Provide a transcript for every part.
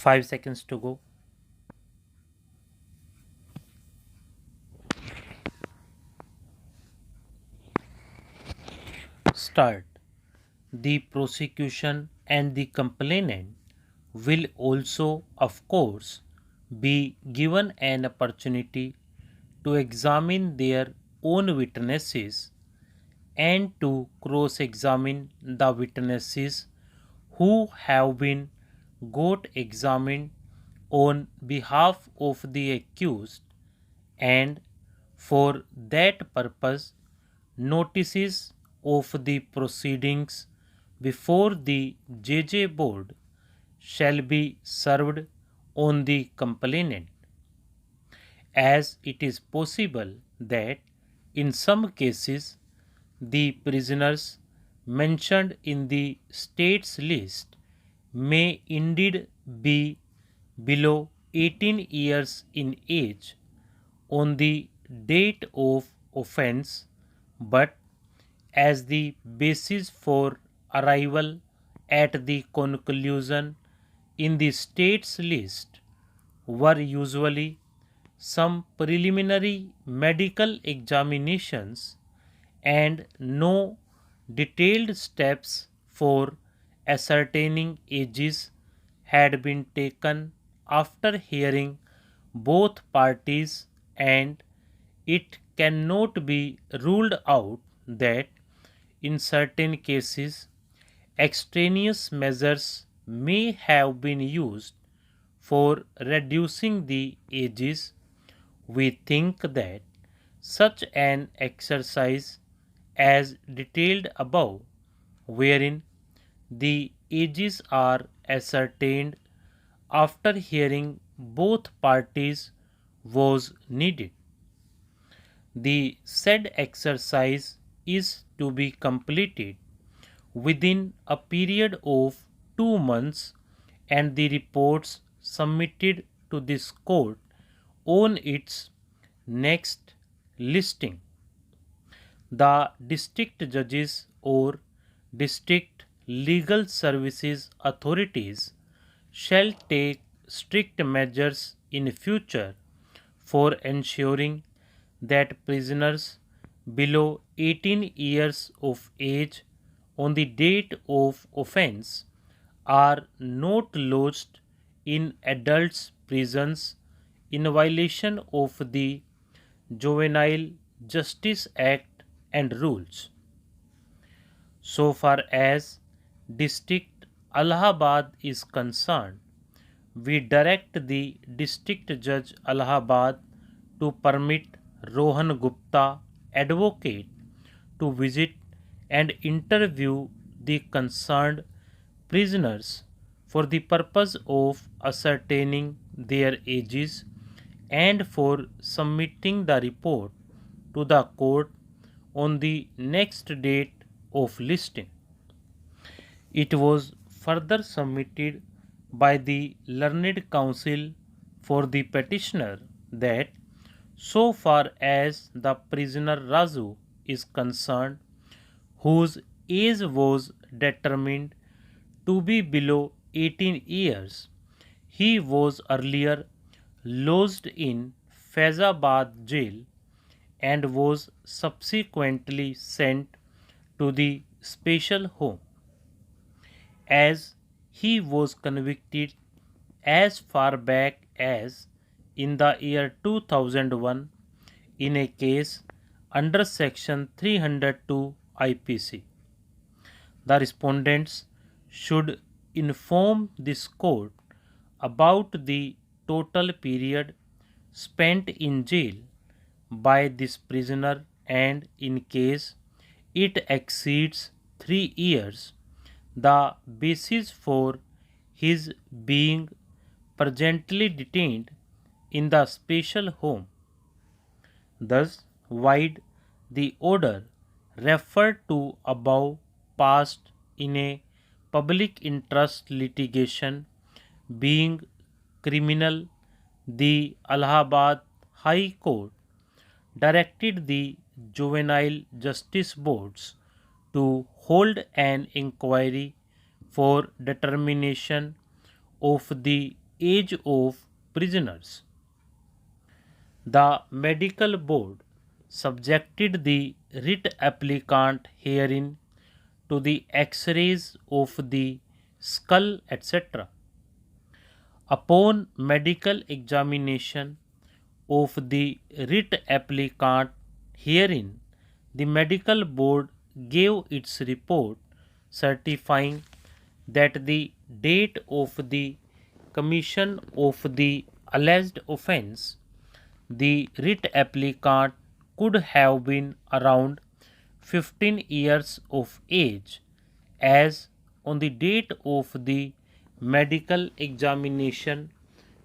5 seconds to go. Start. The prosecution and the complainant will also, of course, be given an opportunity to examine their own witnesses and to cross examine the witnesses who have been got examined on behalf of the accused, and for that purpose notices of the proceedings before the JJ board shall be served on the complainant, as it is possible that in some cases the prisoners mentioned in the state's list may indeed be below 18 years in age on the date of offense, but as the basis for arrival at the conclusion in the state's list were usually some preliminary medical examinations and no detailed steps for ascertaining ages had been taken after hearing both parties, and it cannot be ruled out that in certain cases extraneous measures may have been used for reducing the ages. We think that such an exercise as detailed above, wherein the ages are ascertained after hearing both parties, was needed. The said exercise is to be completed within a period of 2 months, and the reports submitted to this court on its next listing. The district judges or district legal services authorities shall take strict measures in future for ensuring that prisoners below 18 years of age on the date of offense are not lodged in adults' prisons in violation of the Juvenile Justice Act and rules. So far as District Allahabad is concerned, we direct the District Judge Allahabad to permit Rohan Gupta, advocate, to visit and interview the concerned prisoners for the purpose of ascertaining their ages and for submitting the report to the court on the next date of listing. It was further submitted by the learned counsel for the petitioner that so far as the prisoner Raju is concerned, whose age was determined to be below 18 years, he was earlier lodged in Faizabad jail and was subsequently sent to the special home, as he was convicted as far back as in the year 2001 in a case under section 302 IPC. The respondents should inform this court about the total period spent in jail by this prisoner, and in case it exceeds 3 years, the basis for his being presently detained in the special home. Thus, wide the order referred to above passed in a public interest litigation being criminal, the Allahabad High Court directed the Juvenile Justice Boards to hold an inquiry for determination of the age of prisoners. The medical board subjected the writ applicant herein to the x-rays of the skull, etc. Upon medical examination of the writ applicant herein, the medical board gave its report certifying that the date of the commission of the alleged offence, the writ applicant could have been around 15 years of age, as on the date of the medical examination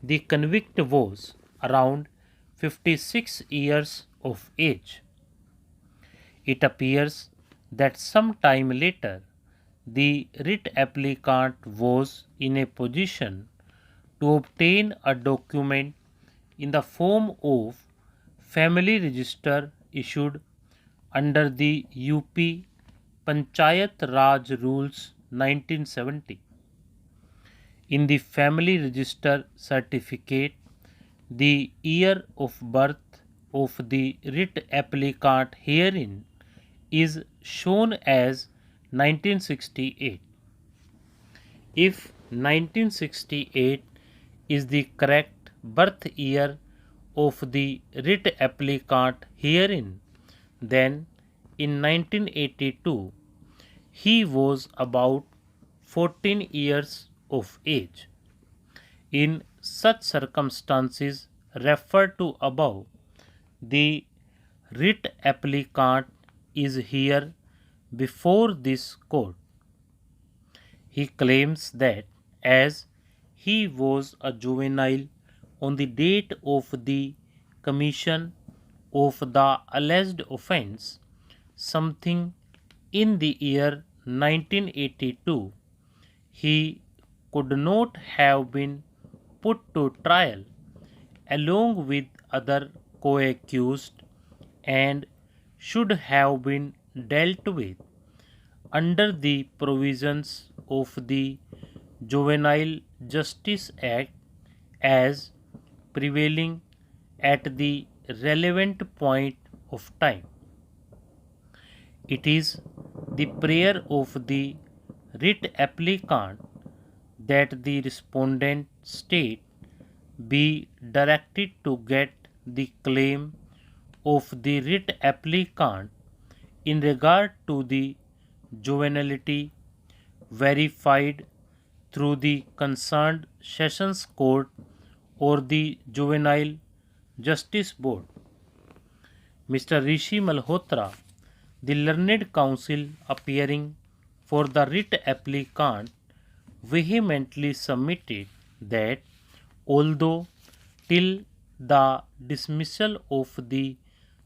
the convict was around 56 years of age. It appears that some time later the writ applicant was in a position to obtain a document in the form of family register issued under the UP Panchayat Raj Rules 1970. In the family register certificate, the year of birth of the writ applicant herein is shown as 1968. If 1968 is the correct birth year of the writ applicant herein, then in 1982 he was about 14 years of age. In such circumstances referred to above, the writ applicant is here before this court. He claims that as he was a juvenile on the date of the commission of the alleged offence, something in the year 1982, he could not have been put to trial along with other co-accused and should have been dealt with under the provisions of the Juvenile Justice Act as prevailing at the relevant point of time. It is the prayer of the writ applicant that the respondent state be directed to get the claim of the writ applicant in regard to the juvenility verified through the concerned Sessions Court or the Juvenile Justice Board. Mr. Rishi Malhotra, the learned counsel appearing for the writ applicant, vehemently submitted that although till the dismissal of the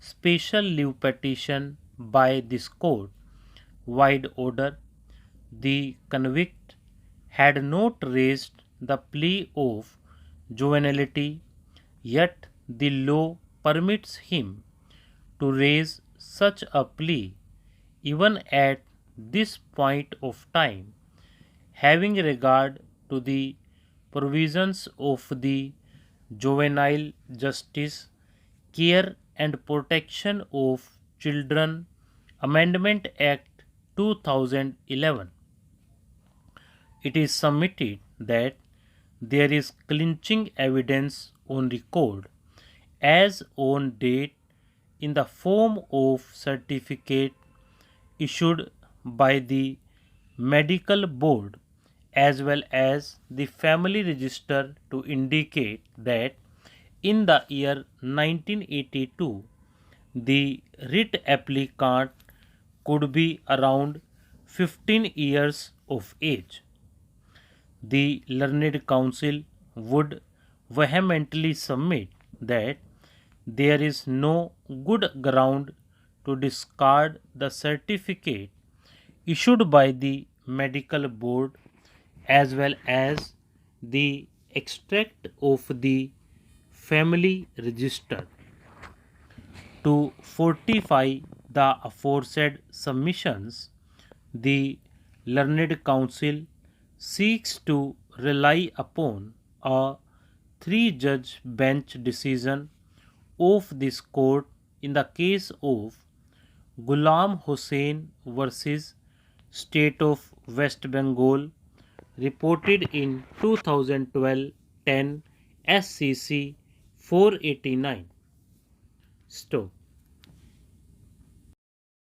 special leave petition by this court wide order, the convict had not raised the plea of juvenility, yet the law permits him to raise such a plea even at this point of time, having regard to the provisions of the Juvenile Justice, Care and Protection of Children Amendment Act 2011. It is submitted that there is clinching evidence on record as on date in the form of certificate issued by the medical board as well as the family register to indicate that in the year 1982 the writ applicant could be around 15 years of age. The learned counsel would vehemently submit that there is no good ground to discard the certificate issued by the medical board as well as the extract of the family register. To fortify the aforesaid submissions, the learned counsel seeks to rely upon a three-judge bench decision of this court in the case of Ghulam Hussain versus State of West Bengal, reported in 2012-10 SCC 489. Stop.